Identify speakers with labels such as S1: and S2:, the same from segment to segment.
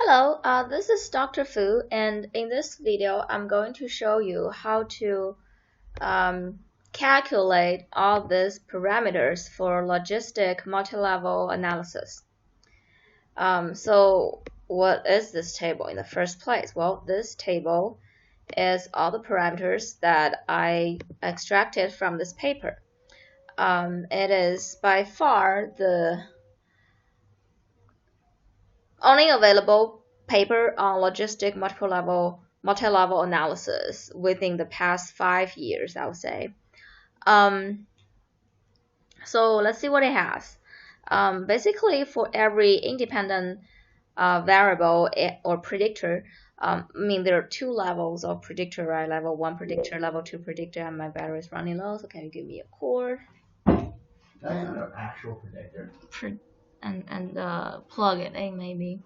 S1: Hello, this is Dr. Fu, and in this video, I'm going to show you how to calculate all these parameters for logistic multi-level analysis. So what is this table in the first place? Well, this table is all the parameters that I extracted from this paper. It is by far the only available paper on logistic multi-level analysis within the past 5 years, I would say. So let's see what it has. Basically, for every independent variable or predictor, I mean, there are two levels of predictor, right? Level 1 predictor, level 2 predictor, and my battery is running low, so can you give me a cord?
S2: That's not an actual predictor.
S1: And plug it in, maybe.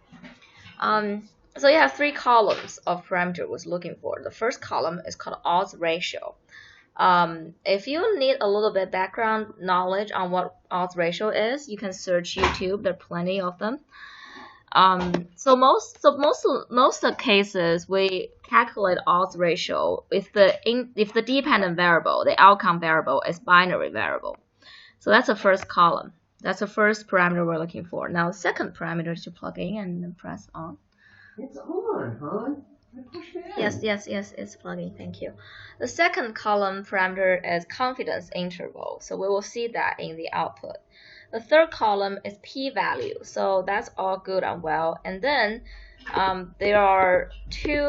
S1: So you have three columns of parameter was looking for. The first column is called odds ratio. If you need a little bit background knowledge on what odds ratio is, you can search YouTube. There are plenty of them. So most of the cases we calculate odds ratio if the dependent variable, the outcome variable, is binary variable. So that's the first column. That's the first parameter we're looking for. Now, the second parameter is to plug in and press on.
S2: It's on, hon.
S1: Yes, it's plugging. Thank you. The second column parameter is confidence interval. So we will see that in the output. The third column is p-value. So that's all good and well. And then there are three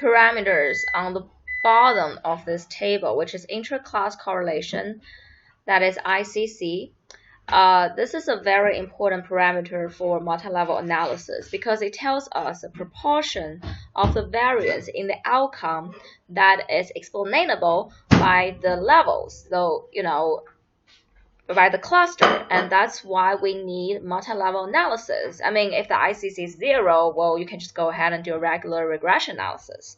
S1: parameters on the bottom of this table, which is intra-class correlation, that is ICC. This is a very important parameter for multi-level analysis because it tells us the proportion of the variance in the outcome that is explainable by the levels, so by the cluster, and that's why we need multi-level analysis. I mean, if the ICC is 0, well, you can just go ahead and do a regular regression analysis.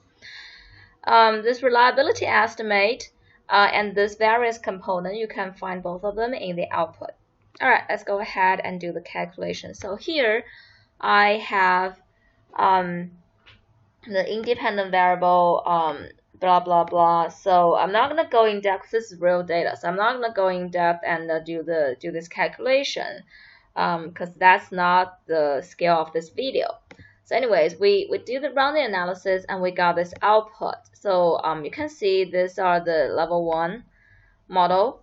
S1: This reliability estimate and this variance component, you can find both of them in the output. All right, let's go ahead and do the calculation. So here I have the independent variable, blah, blah, blah. So I'm not going to go in depth. This is real data. So I'm not going to go in depth and do this calculation because that's not the scale of this video. So anyways, we run the analysis and we got this output. So you can see these are the level 1 model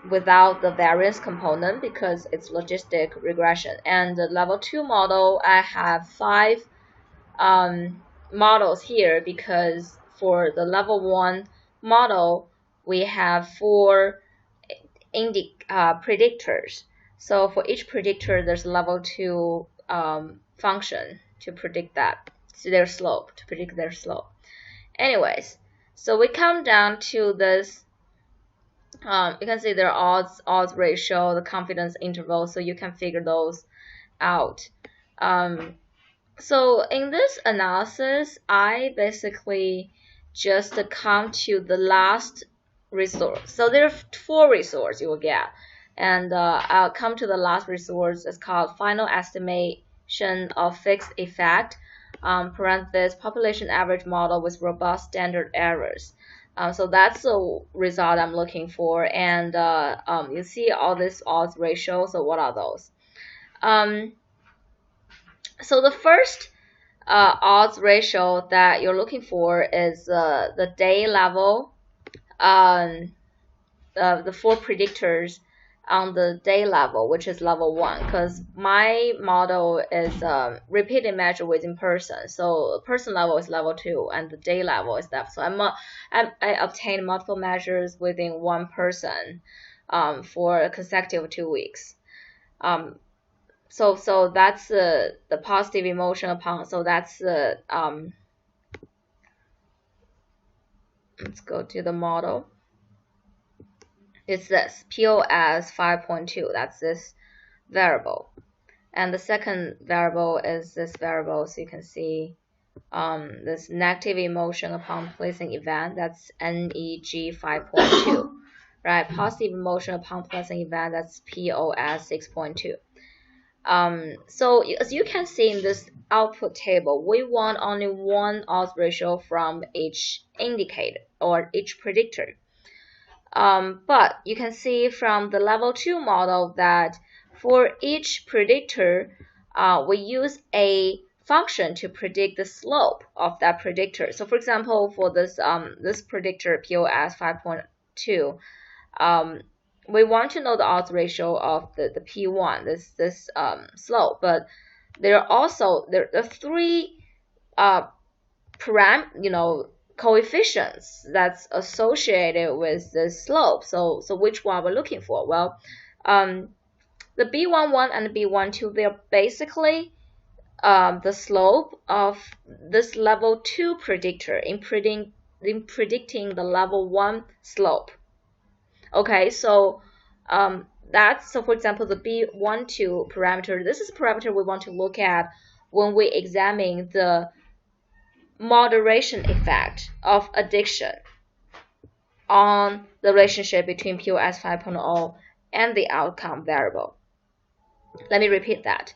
S1: without the variance component because it's logistic regression. And the level 2 model, I have 5 models here because for the level 1 model, we have 4 predictors. So for each predictor, there's level 2 function to predict that, so their slope, to predict their slope. Anyways, so we come down to this. You can see there are odds ratio, the confidence interval, so you can figure those out. So in this analysis, I basically just come to the last resource. So there are 4 resources you will get, and I'll come to the last resource. It's called final estimation of fixed effect, parenthesis population average model with robust standard errors. So that's the result I'm looking for, and you see all this odds ratio. So what are those? So the first odds ratio that you're looking for is the day level, the 4 predictors on the day level, which is level 1, because my model is repeated measure within person. So person level is level 2, and the day level is that. So I obtained multiple measures within one person for a consecutive 2 weeks. So that's the positive emotion upon. So that's the let's go to the model. It's this POS 5.2. That's this variable, and the second variable is this variable. So you can see this negative emotion upon placing event. That's NEG 5.2. right? Positive emotion upon pleasant event, that's POS 6.2. So as you can see in this output table, we want only one odds ratio from each indicator or each predictor. But you can see from the level 2 model that for each predictor, we use a function to predict the slope of that predictor. So for example, for this predictor POS 5.2, we want to know the odds ratio of the P1, this slope, but there are three coefficients that's associated with the slope. So which one we're looking for? Well, the B11 and the B12, they're basically the slope of this level 2 predictor in predicting the level 1 slope. Okay, so for example, the B12 parameter. This is a parameter we want to look at when we examine the moderation effect of addiction on the relationship between POS 5.0 and the outcome variable. Let me repeat that.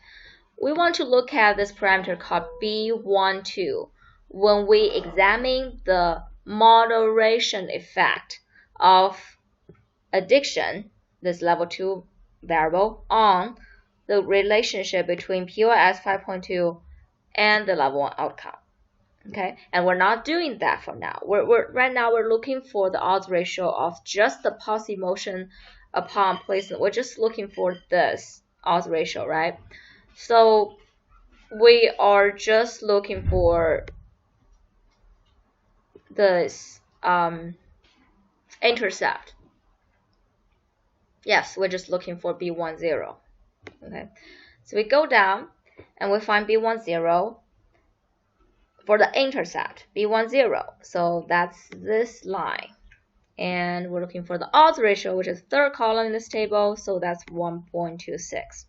S1: We want to look at this parameter called B12 when we examine the moderation effect of addiction, this level 2 variable, on the relationship between POS 5.2 and the level 1 outcome. Okay, and we're not doing that for now. Right now we're looking for the odds ratio of just the positive motion upon placement. We're just looking for this odds ratio, right? So we are just looking for this intercept. Yes, we're just looking for B10. Okay, so we go down and we find B10 for the intercept, B10. So that's this line. And we're looking for the odds ratio, which is third column in this table. So that's 1.26.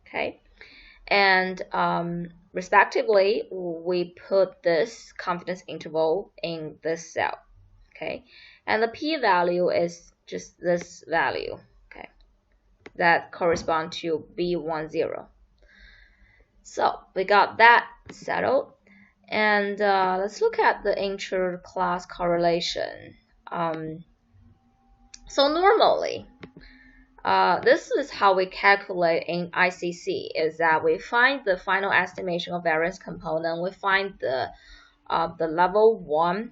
S1: Okay. And respectively, we put this confidence interval in this cell. Okay. And the p-value is just this value. Okay. That corresponds to B10. So we got that settled. And let's look at the inter-class correlation. So normally, this is how we calculate in ICC, is that we find the final estimation of variance component, we find the level 1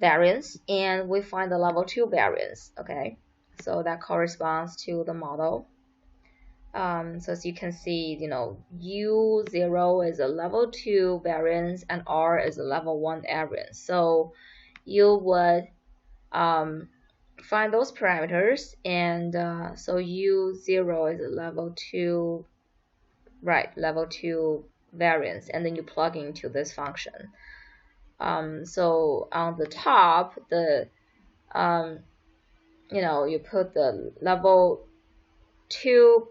S1: variance, and we find the level 2 variance. Okay, so that corresponds to the model. So as you can see, U0 is a level 2 variance and R is a level 1 variance. So you would find those parameters, and so U0 is a level 2, right, level 2 variance, and then you plug into this function. So on the top, you put the level 2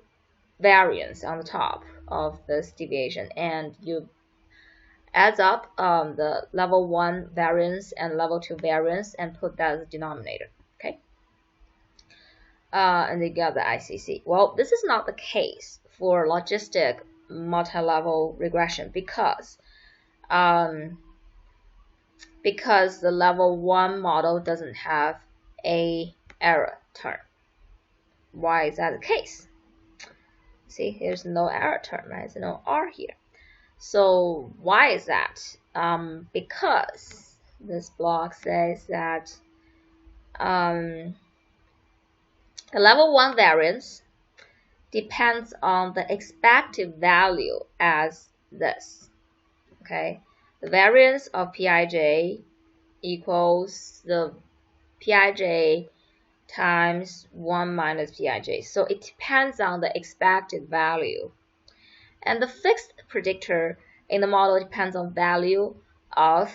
S1: variance on the top of this deviation, and you adds up the level 1 variance and level 2 variance and put that as a denominator. Okay, and they got the ICC. Well, this is not the case for logistic multi-level regression because the level 1 model doesn't have a error term. Why is that the case? See, there's no error term, right? There's no R here. So why is that? Because this block says that the level 1 variance depends on the expected value as this. Okay, the variance of Pij equals the Pij times 1 minus Pij. So it depends on the expected value. And the fixed predictor in the model depends on value of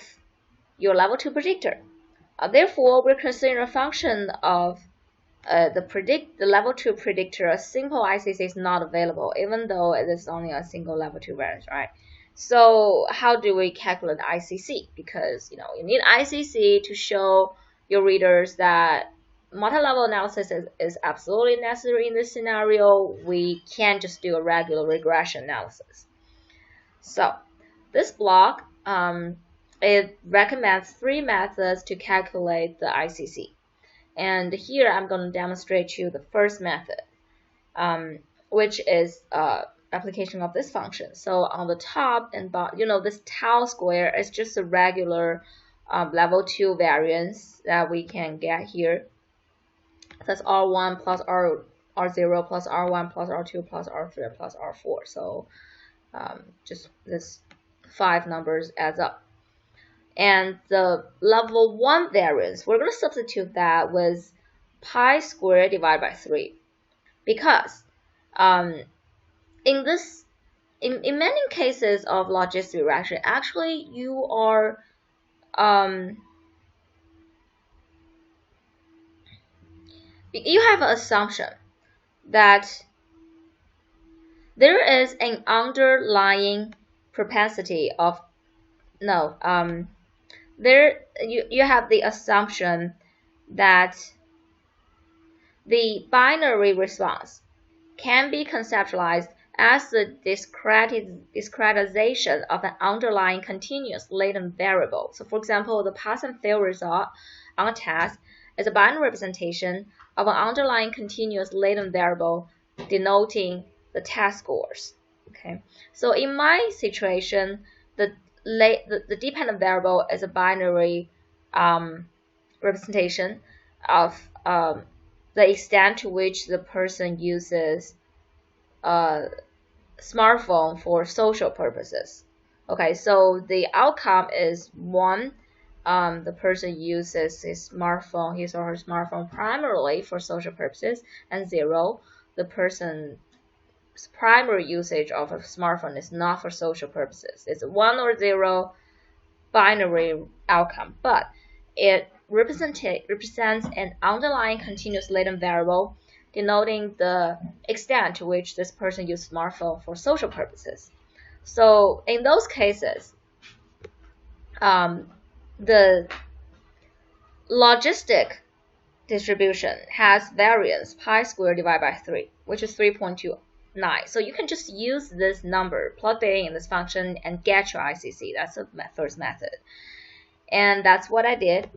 S1: your level 2 predictor. Therefore, we're considering a function of the level 2 predictor. A simple ICC is not available, even though it is only a single level 2 variance, right? So how do we calculate ICC? Because you need ICC to show your readers that multi-level analysis is absolutely necessary in this scenario. We can't just do a regular regression analysis. So this block, it recommends 3 methods to calculate the ICC. And here I'm going to demonstrate to you the first method, which is application of this function. So on the top and bottom, this tau square is just a regular level 2 variance that we can get here. That's R1 plus R0 plus R1 plus R2 plus R3 plus R4. So just this 5 numbers adds up. And the level 1 variance, we're going to substitute that with pi squared divided by 3. Because in many cases of logistic regression, actually you are you have an assumption that there is an underlying propensity of you have the assumption that the binary response can be conceptualized as the discretization of an underlying continuous latent variable. So for example, the pass and fail result on a test is a binary representation of an underlying continuous latent variable denoting the test scores. Okay, so in my situation, the dependent variable is a binary representation of the extent to which the person uses a smartphone for social purposes. Okay, so the outcome is 1, the person uses his or her smartphone primarily for social purposes, and 0, the person's primary usage of a smartphone is not for social purposes. It's a 1 or 0 binary outcome, but it represents an underlying continuous latent variable denoting the extent to which this person uses smartphone for social purposes. So in those cases, the logistic distribution has variance pi squared divided by 3, which is 3.29. So you can just use this number, plug it in this function, and get your ICC. That's the first method. And that's what I did.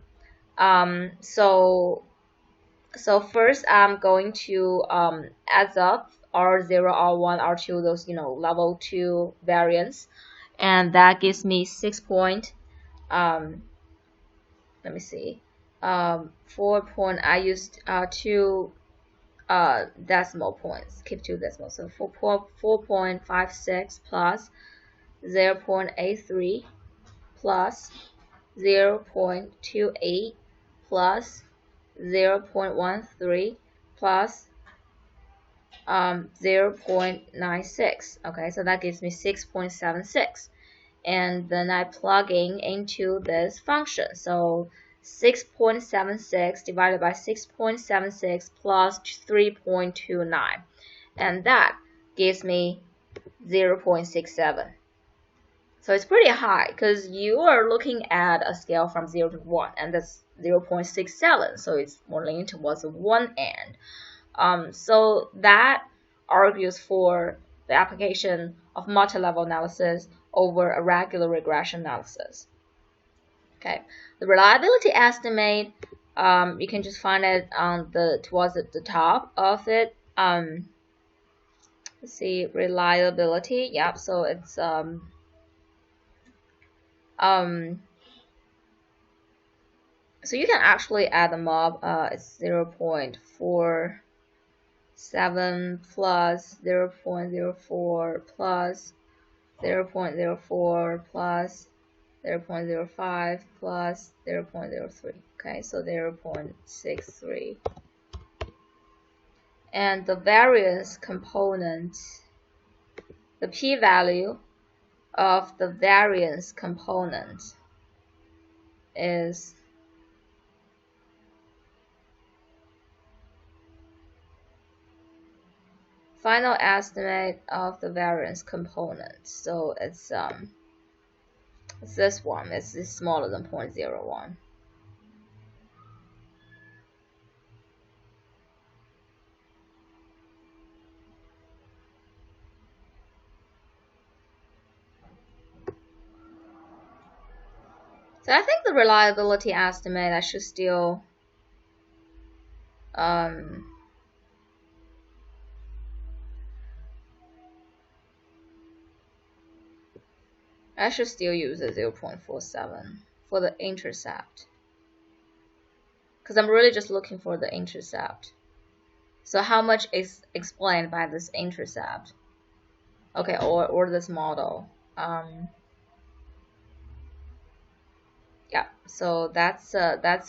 S1: So first I'm going to add up R0, R1, R2, those level 2 variance, and that gives me 6 point. Let me see. 4 point. I used 2 decimal points. Keep 2 decimals. So 4.56 plus 0.83 plus 0.28 plus 0.13 plus 0.96. Okay, so that gives me 6.76. And then I plug into this function. So 6.76 divided by 6.76 plus 3.29. And that gives me 0.67. So it's pretty high because you are looking at a scale from 0 to 1, and that's 0.67. So it's more leaning towards the 1 end. So that argues for the application of multi-level analysis over a regular regression analysis. Okay, the reliability estimate, you can just find it on towards the top of it. Let's see, reliability. Yep. So it's so you can actually add them up. It's 0.47 plus 0.04 plus 0.04 plus 0.05 plus 0.03. Okay, so 0.63. And the variance component, the p-value of the variance component is final estimate of the variance component. So it's this one. It's smaller than 0.01. So I think the reliability estimate I should still I should still use a 0.47 for the intercept, because I'm really just looking for the intercept. So how much is explained by this intercept? Okay, or this model. Yeah, so that's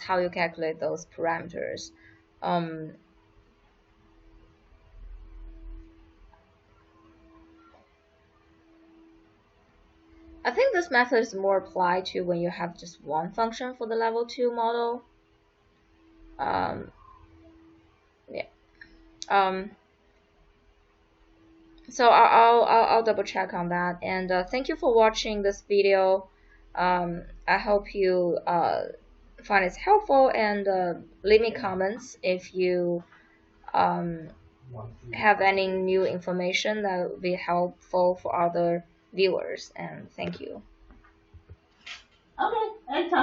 S1: how you calculate those parameters. I think this method is more applied to when you have just one function for the level 2 model. Yeah. So I'll double check on that. And thank you for watching this video. I hope you find it helpful, and leave me comments if you have any new information that would be helpful for other viewers. And thank you.
S2: Okay, anytime.